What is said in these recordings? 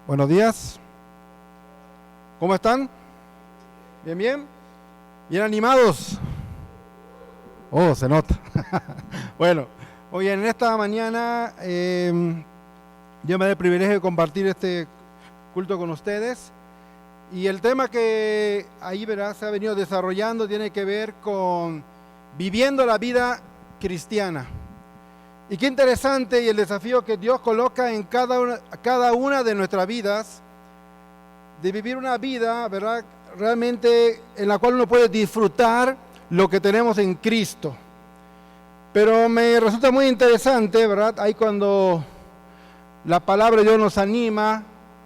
Buenos días. ¿Cómo están? ¿Bien, bien? ¿Bien animados? Oh, se nota. Bueno, hoy en esta mañana yo me da el privilegio de compartir este culto con ustedes. Y el tema que ahí se ha venido desarrollando tiene que ver con viviendo la vida cristiana. Y qué interesante y el desafío que Dios coloca en cada una de nuestras vidas, de vivir una vida, ¿verdad?, realmente en la cual uno puede disfrutar lo que tenemos en Cristo. Pero me resulta muy interesante, ¿verdad?, ahí cuando la palabra de Dios nos anima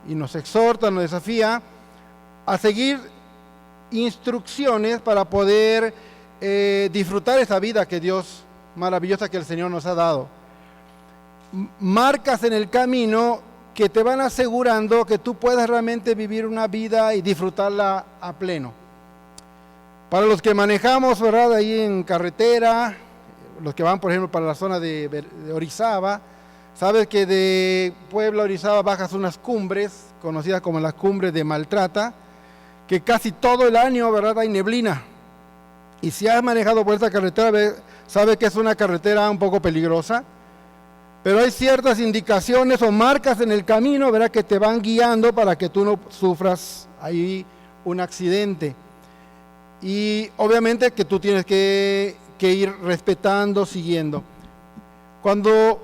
y nos exhorta, nos desafía a seguir instrucciones para poder disfrutar esa vida que Dios maravillosa que el Señor nos ha dado. Marcas en el camino que te van asegurando que tú puedas realmente vivir una vida y disfrutarla a pleno. Para los que manejamos, ¿verdad?, ahí en carretera, los que van, por ejemplo, para la zona de Orizaba, sabes que de Puebla a Orizaba bajas unas cumbres, conocidas como las cumbres de Maltrata, que casi todo el año, ¿verdad?, hay neblina. Y si has manejado por esta carretera, sabes que es una carretera un poco peligrosa, pero hay ciertas indicaciones o marcas en el camino, ¿verdad?, que te van guiando para que tú no sufras ahí un accidente. Y obviamente que tú tienes que ir respetando, siguiendo. Cuando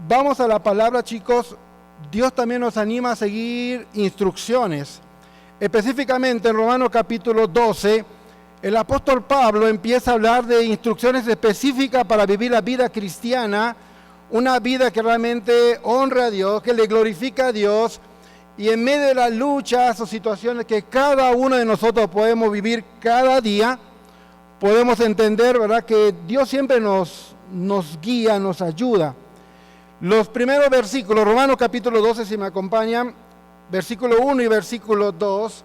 vamos a la palabra, chicos, Dios también nos anima a seguir instrucciones. Específicamente en Romanos capítulo 12, el apóstol Pablo empieza a hablar de instrucciones específicas para vivir la vida cristiana, una vida que realmente honra a Dios, que le glorifica a Dios, y en medio de las luchas o situaciones que cada uno de nosotros podemos vivir cada día, podemos entender, ¿verdad?, que Dios siempre nos guía, nos ayuda. Los primeros versículos, Romanos capítulo 12, si me acompañan, versículo 1 y versículo 2,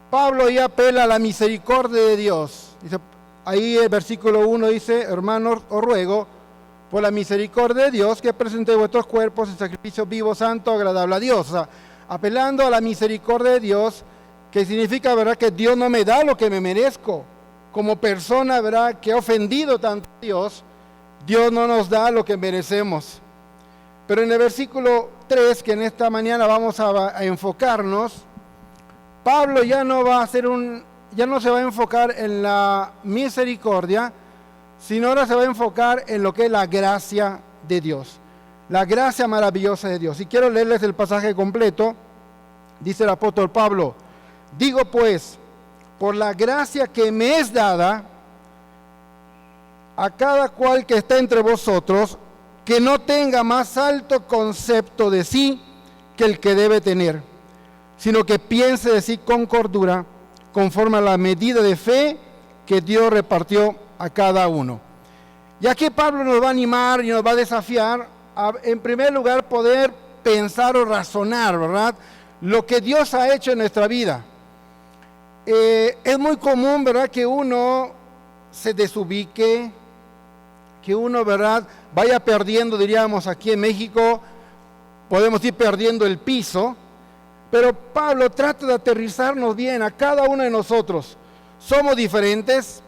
Pablo ahí apela a la misericordia de Dios. Dice, ahí el versículo 1 dice: hermanos, os ruego por la misericordia de Dios que presentéis vuestros cuerpos en sacrificio vivo, santo, agradable a Dios. O sea, apelando a la misericordia de Dios, que significa, ¿verdad?, que Dios no me da lo que me merezco. Como persona, ¿verdad?, que ha ofendido tanto a Dios, Dios no nos da lo que merecemos. Pero en el versículo 3, que en esta mañana vamos a enfocarnos, Pablo ya no se va a enfocar en la misericordia, sino ahora se va a enfocar en lo que es la gracia de Dios, la gracia maravillosa de Dios. Y quiero leerles el pasaje completo. Dice el apóstol Pablo: digo pues, por la gracia que me es dada, a cada cual que está entre vosotros, que no tenga más alto concepto de sí que el que debe tener, sino que piense de sí con cordura, conforme a la medida de fe que Dios repartió a cada uno. Y aquí Pablo nos va a animar y nos va a desafiar a, en primer lugar, poder pensar o razonar, ¿verdad?, lo que Dios ha hecho en nuestra vida. Es muy común, ¿verdad?, que uno se desubique, que uno, ¿verdad?, vaya perdiendo, diríamos aquí en México, podemos ir perdiendo el piso. Pero Pablo trata de aterrizarnos bien a cada uno de nosotros. Somos diferentes,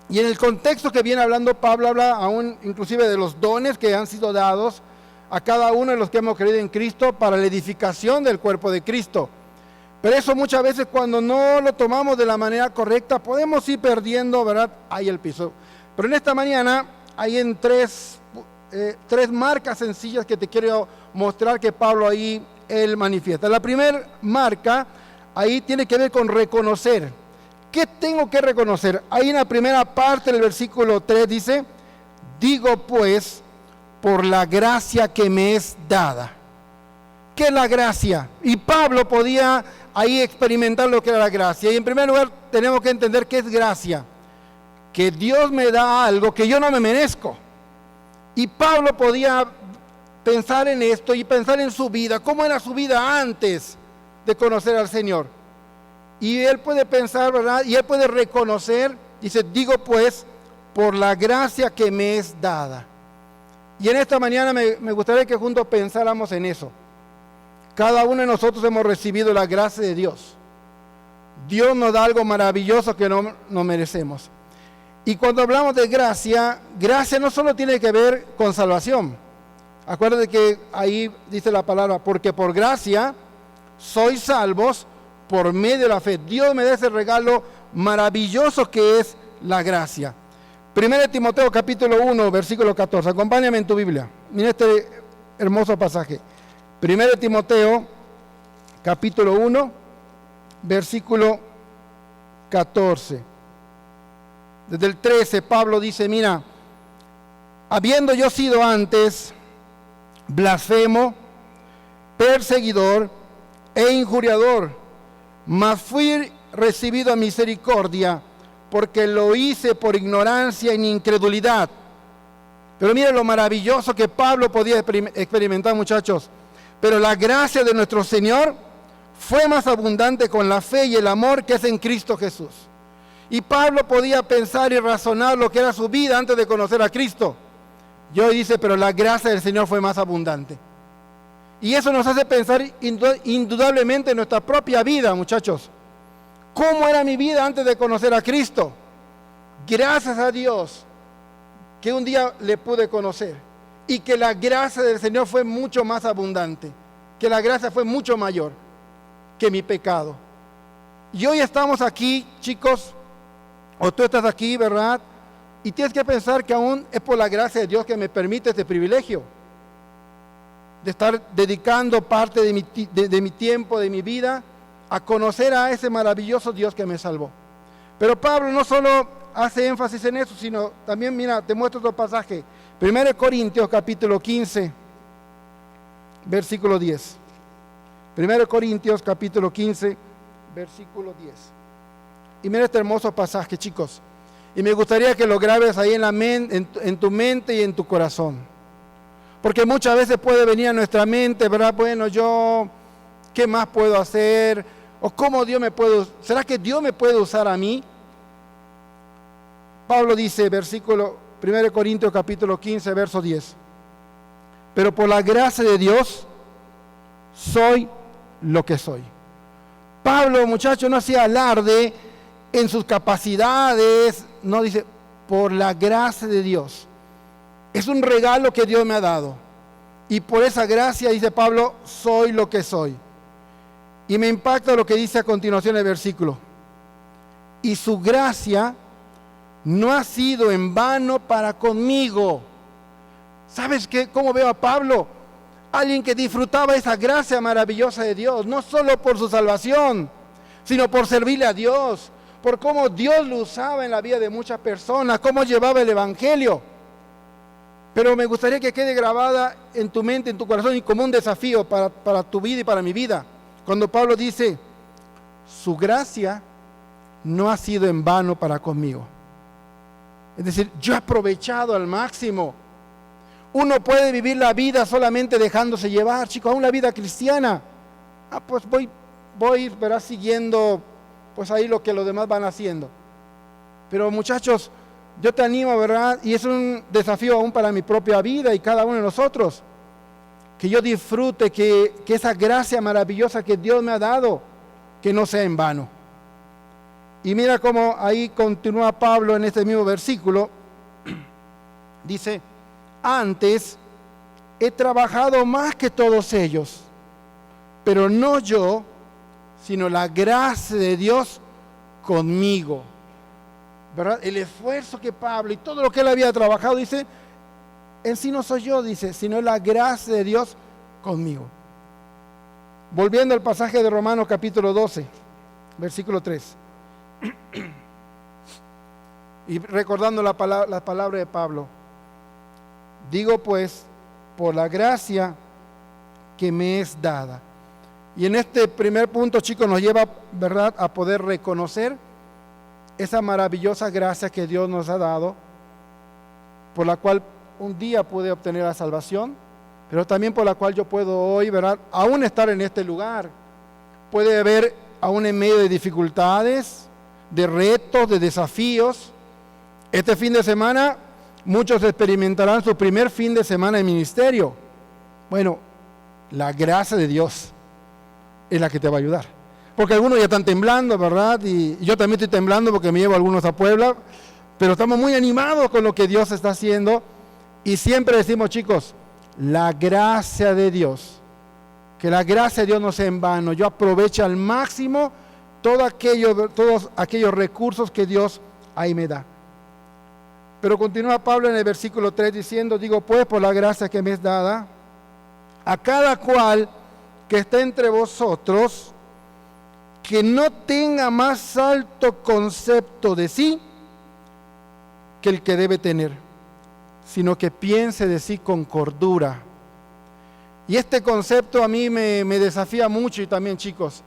y en el contexto que viene hablando Pablo, habla aún inclusive de los dones que han sido dados a cada uno de los que hemos creído en Cristo para la edificación del cuerpo de Cristo. Pero eso muchas veces, cuando no lo tomamos de la manera correcta, podemos ir perdiendo, ¿verdad?, ahí el piso. Pero en esta mañana hay en tres marcas sencillas que te quiero mostrar que Pablo ahí él manifiesta. La primera marca ahí tiene que ver con reconocer. ¿Qué tengo que reconocer? Ahí en la primera parte del versículo 3 dice: digo pues, por la gracia que me es dada. ¿Qué es la gracia? Y Pablo podía ahí experimentar lo que era la gracia. Y en primer lugar tenemos que entender qué es gracia. Que Dios me da algo que yo no me merezco. Y Pablo podía pensar en esto y pensar en su vida, cómo era su vida antes de conocer al Señor. Y él puede pensar, ¿verdad?, y él puede reconocer, dice: digo pues, por la gracia que me es dada. Y en esta mañana me gustaría que juntos pensáramos en eso. Cada uno de nosotros hemos recibido la gracia de Dios. Dios nos da algo maravilloso que no merecemos. Y cuando hablamos de gracia, gracia no solo tiene que ver con salvación. Acuérdate que ahí dice la palabra, porque por gracia sois salvos por medio de la fe. Dios me da ese regalo maravilloso que es la gracia. 1 Timoteo capítulo 1, versículo 14. Acompáñame en tu Biblia. Mira este hermoso pasaje. 1 Timoteo capítulo 1, versículo 14. Desde el 13, Pablo dice, mira, habiendo yo sido antes blasfemo, perseguidor e injuriador, mas fui recibido a misericordia, porque lo hice por ignorancia y incredulidad. Pero mira lo maravilloso que Pablo podía experimentar, muchachos. Pero la gracia de nuestro Señor fue más abundante con la fe y el amor que es en Cristo Jesús. Y Pablo podía pensar y razonar lo que era su vida antes de conocer a Cristo. Y hoy dice, pero la gracia del Señor fue más abundante. Y eso nos hace pensar indudablemente en nuestra propia vida, muchachos. ¿Cómo era mi vida antes de conocer a Cristo? Gracias a Dios que un día le pude conocer y que la gracia del Señor fue mucho más abundante, que la gracia fue mucho mayor que mi pecado. Y hoy estamos aquí, chicos, o tú estás aquí, ¿verdad? Y tienes que pensar que aún es por la gracia de Dios que me permite este privilegio de estar dedicando parte de mi tiempo, de mi vida, a conocer a ese maravilloso Dios que me salvó. Pero Pablo no solo hace énfasis en eso, sino también, mira, te muestro otro pasaje. 1 Corintios capítulo 15, versículo 10. 1 Corintios capítulo 15, versículo 10. Y mira este hermoso pasaje, chicos. Y me gustaría que lo grabes ahí en tu mente y en tu corazón. Porque muchas veces puede venir a nuestra mente, ¿verdad? Bueno, yo, ¿qué más puedo hacer? ¿O cómo Dios me puede usar? ¿Será que Dios me puede usar a mí? Pablo dice, 1 Corintios capítulo 15, verso 10. Pero por la gracia de Dios, soy lo que soy. Pablo, muchacho, no hacía alarde en sus capacidades, no, dice, por la gracia de Dios. Es un regalo que Dios me ha dado. Y por esa gracia, dice Pablo, soy lo que soy. Y me impacta lo que dice a continuación el versículo. Y su gracia no ha sido en vano para conmigo. ¿Sabes qué? ¿Cómo veo a Pablo? Alguien que disfrutaba esa gracia maravillosa de Dios, no solo por su salvación, sino por servirle a Dios, por cómo Dios lo usaba en la vida de muchas personas, cómo llevaba el evangelio. Pero me gustaría que quede grabada en tu mente, en tu corazón, y como un desafío para tu vida y para mi vida. Cuando Pablo dice, su gracia no ha sido en vano para conmigo. Es decir, yo he aprovechado al máximo. Uno puede vivir la vida solamente dejándose llevar, chicos, a una vida cristiana. Pues voy, verás, siguiendo pues ahí lo que los demás van haciendo. Pero muchachos, yo te animo, ¿verdad? Y es un desafío aún para mi propia vida y cada uno de nosotros. Que yo disfrute que esa gracia maravillosa que Dios me ha dado, que no sea en vano. Y mira cómo ahí continúa Pablo en este mismo versículo. Dice, antes he trabajado más que todos ellos, pero no yo, sino la gracia de Dios conmigo. ¿Verdad? El esfuerzo que Pablo y todo lo que él había trabajado, dice, en sí no soy yo, dice, sino la gracia de Dios conmigo. Volviendo al pasaje de Romanos capítulo 12, versículo 3. Y recordando la palabra de Pablo, digo pues, por la gracia que me es dada. Y en este primer punto, chicos, nos lleva, ¿verdad?, a poder reconocer esa maravillosa gracia que Dios nos ha dado, por la cual un día pude obtener la salvación, pero también por la cual yo puedo hoy, ¿verdad?, aún estar en este lugar. Puede haber, aún en medio de dificultades, de retos, de desafíos. Este fin de semana, muchos experimentarán su primer fin de semana de ministerio. Bueno, la gracia de Dios es la que te va a ayudar. Porque algunos ya están temblando, ¿verdad? Y yo también estoy temblando porque me llevo a algunos a Puebla, pero estamos muy animados con lo que Dios está haciendo. Y siempre decimos, chicos, la gracia de Dios, que la gracia de Dios no sea en vano. Yo aprovecho al máximo todos aquellos recursos que Dios ahí me da. Pero continúa Pablo en el versículo 3 diciendo, digo pues por la gracia que me es dada, a cada cual que esté entre vosotros, que no tenga más alto concepto de sí que el que debe tener, sino que piense de sí con cordura. Y este concepto a mí me desafía mucho y también, chicos.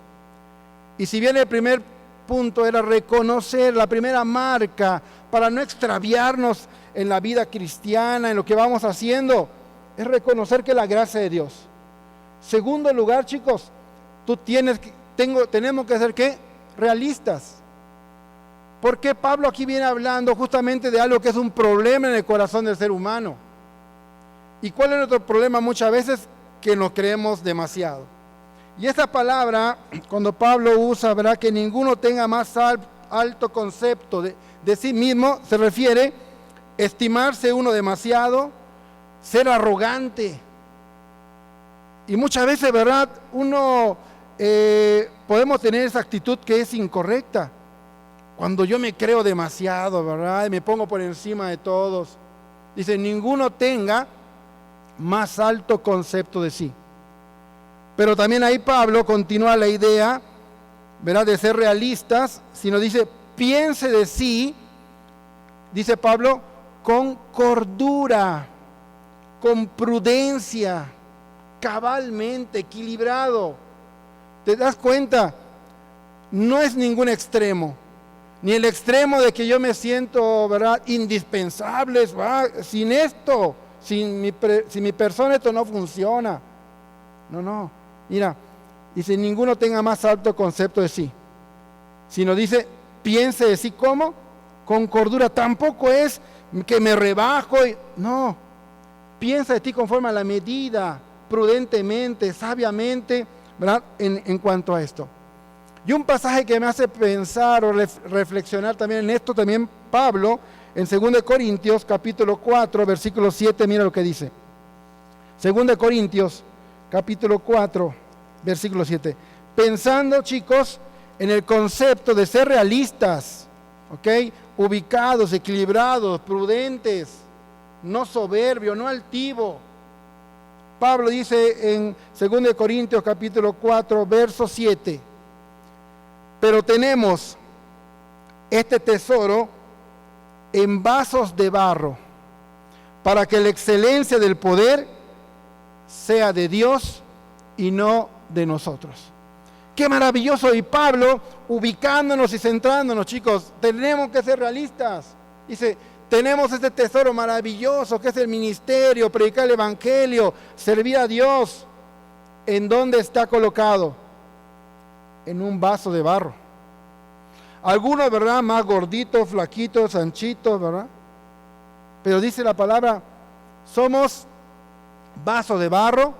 Y si bien el primer punto era reconocer la primera marca para no extraviarnos en la vida cristiana, en lo que vamos haciendo, es reconocer que la gracia de Dios. Segundo lugar, chicos, tenemos que ser ¿qué? Realistas. Porque Pablo aquí viene hablando justamente de algo que es un problema en el corazón del ser humano. ¿Y cuál es nuestro problema muchas veces? Que nos creemos demasiado. Y esta palabra, cuando Pablo usa, ¿verdad? Que ninguno tenga más alto concepto de sí mismo, se refiere a estimarse uno demasiado, ser arrogante. Y muchas veces, ¿verdad? Podemos tener esa actitud que es incorrecta. Cuando yo me creo demasiado, ¿verdad? Y me pongo por encima de todos. Dice, ninguno tenga más alto concepto de sí. Pero también ahí Pablo continúa la idea, ¿verdad? De ser realistas, sino dice, piense de sí, dice Pablo, con cordura, con prudencia, cabalmente, equilibrado. ¿Te das cuenta? No es ningún extremo. Ni el extremo de que yo me siento, ¿verdad? Indispensable, sin esto, sin mi persona esto no funciona. No. Mira, dice, ninguno tenga más alto concepto de sí. Sino dice, piense de sí como con cordura. Tampoco es que me rebajo. No, piensa de ti conforme a la medida, prudentemente, sabiamente, ¿verdad? En cuanto a esto. Y un pasaje que me hace pensar o reflexionar también en esto, también Pablo, en 2 Corintios, capítulo 4, versículo 7, mira lo que dice. 2 Corintios, capítulo 4, versículo 7. Pensando, chicos, en el concepto de ser realistas, ¿ok? Ubicados, equilibrados, prudentes, no soberbio, no altivo. Pablo dice en 2 Corintios, capítulo 4, verso 7. Pero tenemos este tesoro en vasos de barro, para que la excelencia del poder sea de Dios y no de nosotros. Qué maravilloso. Y Pablo, ubicándonos y centrándonos, chicos, tenemos que ser realistas. Dice, tenemos este tesoro maravilloso que es el ministerio, predicar el evangelio, servir a Dios. ¿En dónde está colocado? En un vaso de barro. Algunos, ¿verdad? Más gorditos, flaquitos, anchitos, ¿verdad? Pero dice la palabra, somos vasos de barro,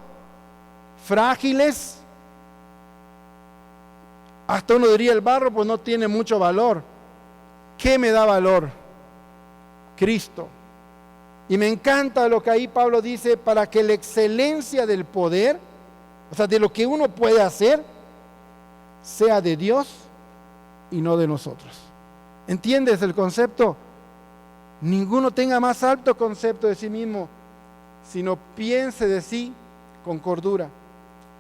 frágiles. Hasta uno diría, el barro pues no tiene mucho valor. ¿Qué me da valor? Cristo. Y me encanta lo que ahí Pablo dice, para que la excelencia del poder, o sea, de lo que uno puede hacer, sea de Dios y no de nosotros. ¿Entiendes el concepto? Ninguno tenga más alto concepto de sí mismo, sino piense de sí con cordura.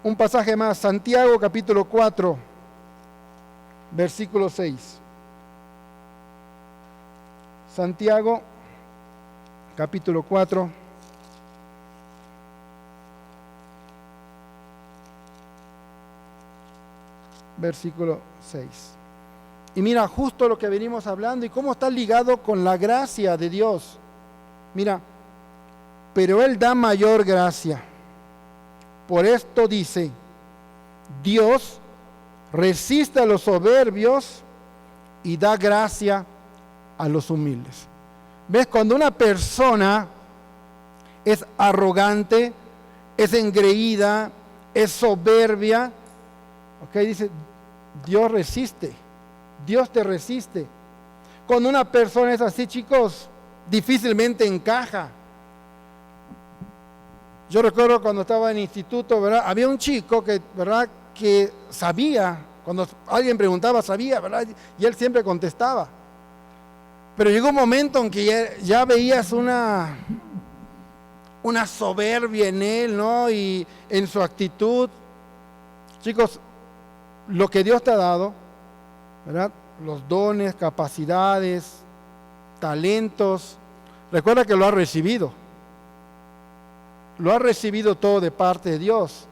Un pasaje más, Santiago capítulo 4, versículo 6. Santiago capítulo 4, versículo 6. Y mira justo lo que venimos hablando y cómo está ligado con la gracia de Dios. Mira, pero Él da mayor gracia. Por esto dice, Dios resiste a los soberbios y da gracia a los humildes. ¿Ves? Cuando una persona es arrogante, es engreída, es soberbia, Ok, dice, Dios resiste, Dios te resiste. Cuando una persona es así, chicos, difícilmente encaja. Yo recuerdo cuando estaba en instituto, ¿verdad? Había un chico que, ¿verdad?, que sabía, cuando alguien preguntaba, sabía, ¿verdad? Y él siempre contestaba. Pero llegó un momento en que ya veías una soberbia en él, ¿no? Y en su actitud. Chicos, lo que Dios te ha dado, ¿verdad?, los dones, capacidades, talentos, recuerda que lo has recibido. Lo has recibido todo de parte de Dios.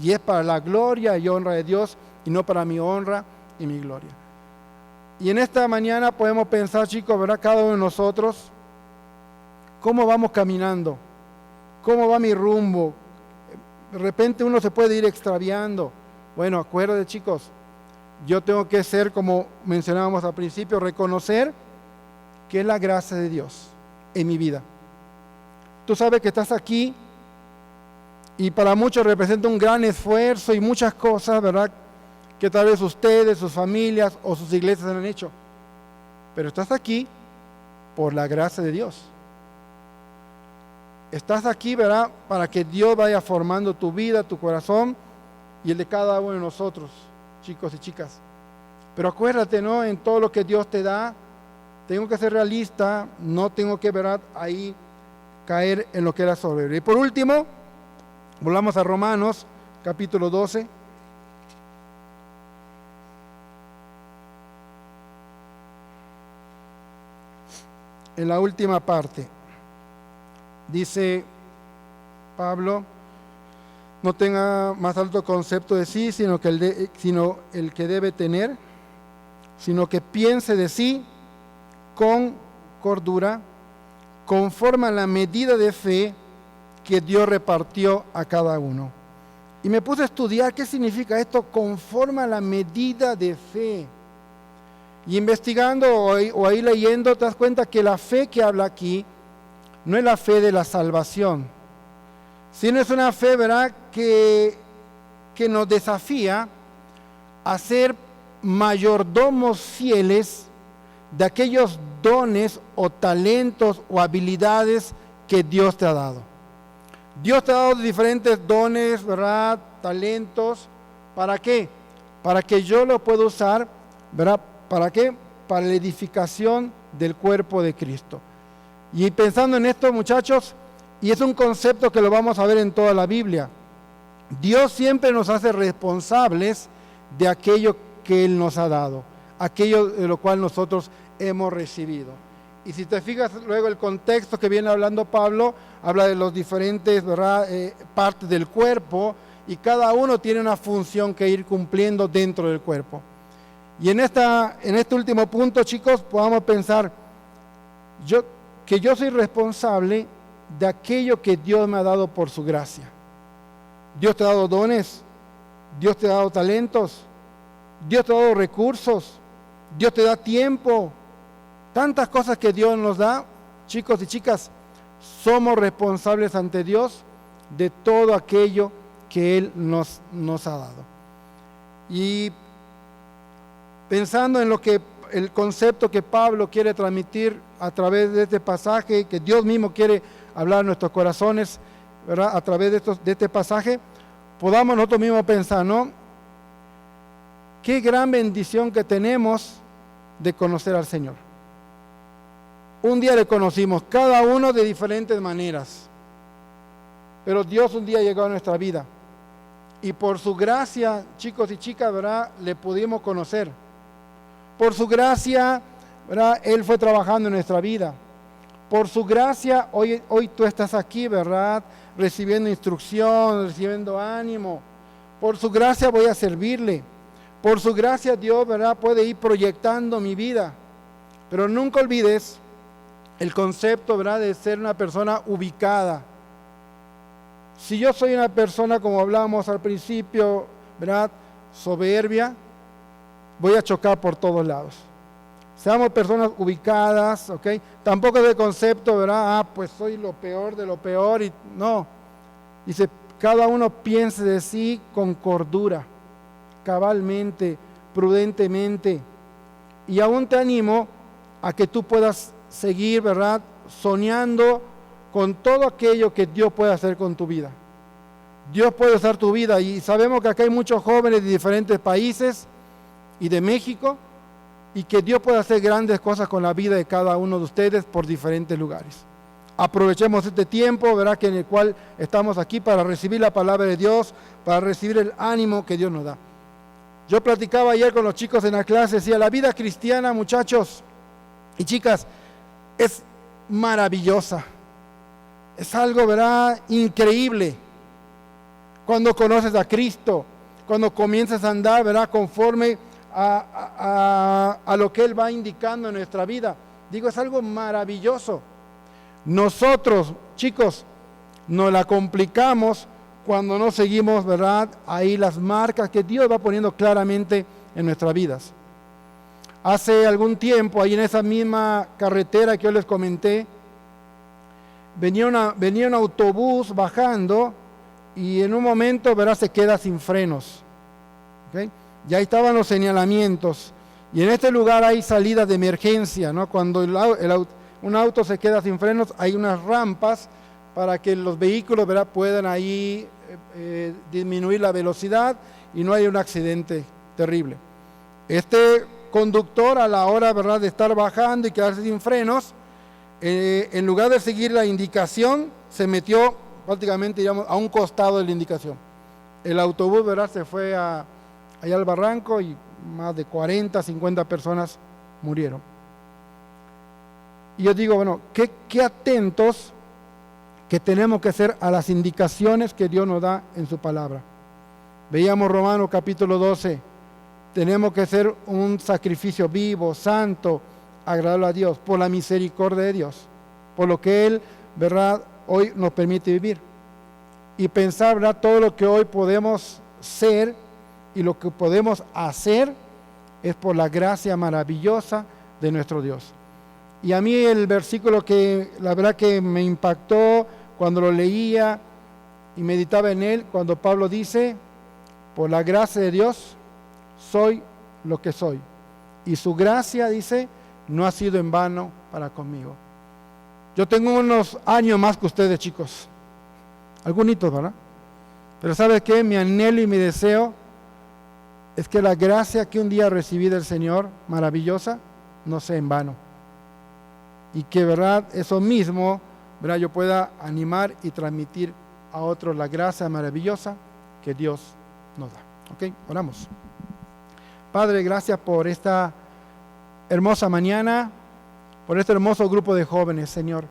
Y es para la gloria y honra de Dios y no para mi honra y mi gloria. Y en esta mañana podemos pensar, chicos, ¿verdad?, cada uno de nosotros, ¿cómo vamos caminando? ¿Cómo va mi rumbo? De repente uno se puede ir extraviando. Bueno, acuérdense, chicos, yo tengo que ser, como mencionábamos al principio, reconocer que es la gracia de Dios en mi vida. Tú sabes que estás aquí y para muchos representa un gran esfuerzo y muchas cosas, ¿verdad?, que tal vez ustedes, sus familias o sus iglesias han hecho. Pero estás aquí por la gracia de Dios. Estás aquí, ¿verdad?, para que Dios vaya formando tu vida, tu corazón y el de cada uno de nosotros, chicos y chicas. Pero acuérdate, ¿no?, en todo lo que Dios te da, tengo que ser realista, no tengo que, ¿verdad?, ahí caer en lo que era soberbio. Y por último, volvamos a Romanos, capítulo 12. En la última parte, dice Pablo, no tenga más alto concepto de sí, sino el que debe tener, sino que piense de sí con cordura, conforme a la medida de fe que Dios repartió a cada uno. Y me puse a estudiar qué significa esto, conforme a la medida de fe. Y investigando o ahí leyendo, te das cuenta que la fe que habla aquí no es la fe de la salvación, sino es una fe, ¿verdad?, que nos desafía a ser mayordomos fieles de aquellos dones o talentos o habilidades que Dios te ha dado. Dios te ha dado diferentes dones, ¿verdad?, talentos. ¿Para qué? Para que yo lo pueda usar, ¿verdad? ¿Para qué? Para la edificación del cuerpo de Cristo. Y pensando en esto, muchachos, y es un concepto que lo vamos a ver en toda la Biblia, Dios siempre nos hace responsables de aquello que Él nos ha dado, aquello de lo cual nosotros hemos recibido. Y si te fijas luego el contexto que viene hablando Pablo, habla de los diferentes, ¿verdad?, partes del cuerpo, y cada uno tiene una función que ir cumpliendo dentro del cuerpo. Y en este último punto, chicos, podamos pensar, que yo soy responsable de aquello que Dios me ha dado por su gracia. Dios te ha dado dones, Dios te ha dado talentos, Dios te ha dado recursos, Dios te da tiempo, tantas cosas que Dios nos da. Chicos y chicas, somos responsables ante Dios de todo aquello que Él nos ha dado. Y pensando en el concepto que Pablo quiere transmitir a través de este pasaje, que Dios mismo quiere hablar en nuestros corazones, ¿verdad?, a través de este pasaje, podamos nosotros mismos pensar, ¿no?, qué gran bendición que tenemos de conocer al Señor. Un día le conocimos, cada uno de diferentes maneras, pero Dios un día llegó a nuestra vida y por su gracia, chicos y chicas, ¿verdad?, le pudimos conocer. Por su gracia, ¿verdad?, Él fue trabajando en nuestra vida. Por su gracia, hoy tú estás aquí, ¿verdad?, recibiendo instrucción, recibiendo ánimo. Por su gracia voy a servirle. Por su gracia Dios, ¿verdad?, puede ir proyectando mi vida. Pero nunca olvides el concepto, ¿verdad?, de ser una persona ubicada. Si yo soy una persona, como hablábamos al principio, ¿verdad?, soberbia, voy a chocar por todos lados. Seamos personas ubicadas, ¿ok? Tampoco es el concepto, ¿verdad?, pues soy lo peor de lo peor. No. Dice, cada uno piense de sí con cordura. cabalmente, prudentemente. Y aún te animo a que tú puedas seguir, ¿verdad?, soñando con todo aquello que Dios puede hacer con tu vida. Dios puede usar tu vida, y sabemos que acá hay muchos jóvenes de diferentes países y de México, y que Dios puede hacer grandes cosas con la vida de cada uno de ustedes por diferentes lugares. Aprovechemos este tiempo, ¿verdad?, que en el cual estamos aquí para recibir la palabra de Dios, para recibir el ánimo que Dios nos da. Yo platicaba ayer con los chicos en la clase, decía, la vida cristiana, muchachos y chicas, es maravillosa. Es algo, ¿verdad?, increíble. Cuando conoces a Cristo, cuando comienzas a andar, ¿verdad?, conforme a lo que Él va indicando en nuestra vida. Digo, es algo maravilloso. Nosotros, chicos, nos la complicamos cuando no seguimos, ¿verdad?, ahí las marcas que Dios va poniendo claramente en nuestras vidas. Hace algún tiempo, ahí en esa misma carretera que yo les comenté, venía un autobús bajando y en un momento, ¿verdad?, se queda sin frenos. ¿Okay? Ya estaban los señalamientos. Y en este lugar hay salidas de emergencia, ¿no? Cuando un auto se queda sin frenos, hay unas rampas para que los vehículos, ¿verdad?, puedan ahí disminuir la velocidad y no haya un accidente terrible. Este conductor, a la hora, ¿verdad?, de estar bajando y quedarse sin frenos, en lugar de seguir la indicación, se metió prácticamente, digamos, a un costado de la indicación. El autobús, ¿verdad?, se fue allá al barranco y más de 40, 50 personas murieron. Y yo digo, bueno, qué atentos que tenemos que ser a las indicaciones que Dios nos da en su palabra. Veíamos Romanos capítulo 12, tenemos que ser un sacrificio vivo, santo, agradable a Dios, por la misericordia de Dios, por lo que Él, ¿verdad?, hoy nos permite vivir. Y pensar, ¿verdad?, todo lo que hoy podemos ser y lo que podemos hacer es por la gracia maravillosa de nuestro Dios. Y a mí el versículo que la verdad que me impactó cuando lo leía y meditaba en él, cuando Pablo dice, por la gracia de Dios soy lo que soy. Y su gracia, dice, no ha sido en vano para conmigo. Yo tengo unos años más que ustedes, chicos. Algunitos, ¿verdad? Pero ¿sabes qué? Mi anhelo y mi deseo es que la gracia que un día recibí del Señor, maravillosa, no sea en vano. Y que, ¿verdad?, eso mismo, ¿verdad?, yo pueda animar y transmitir a otros la gracia maravillosa que Dios nos da. ¿Ok? Oramos. Padre, gracias por esta hermosa mañana, por este hermoso grupo de jóvenes, Señor.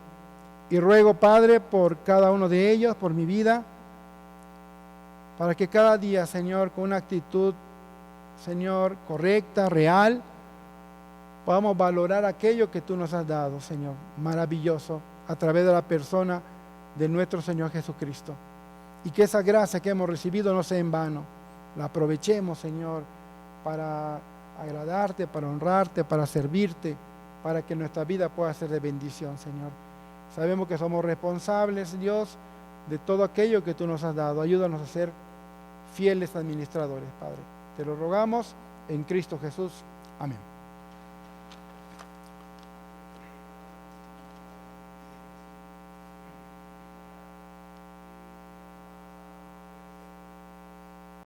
Y ruego, Padre, por cada uno de ellos, por mi vida, para que cada día, Señor, con una actitud, Señor, correcta, real, podamos valorar aquello que tú nos has dado, Señor, maravilloso, a través de la persona de nuestro Señor Jesucristo. Y que esa gracia que hemos recibido no sea en vano. La aprovechemos, Señor, para agradarte, para honrarte, para servirte, para que nuestra vida pueda ser de bendición, Señor. Sabemos que somos responsables, Dios, de todo aquello que tú nos has dado. Ayúdanos a ser fieles administradores, Padre. Te lo rogamos en Cristo Jesús. Amén.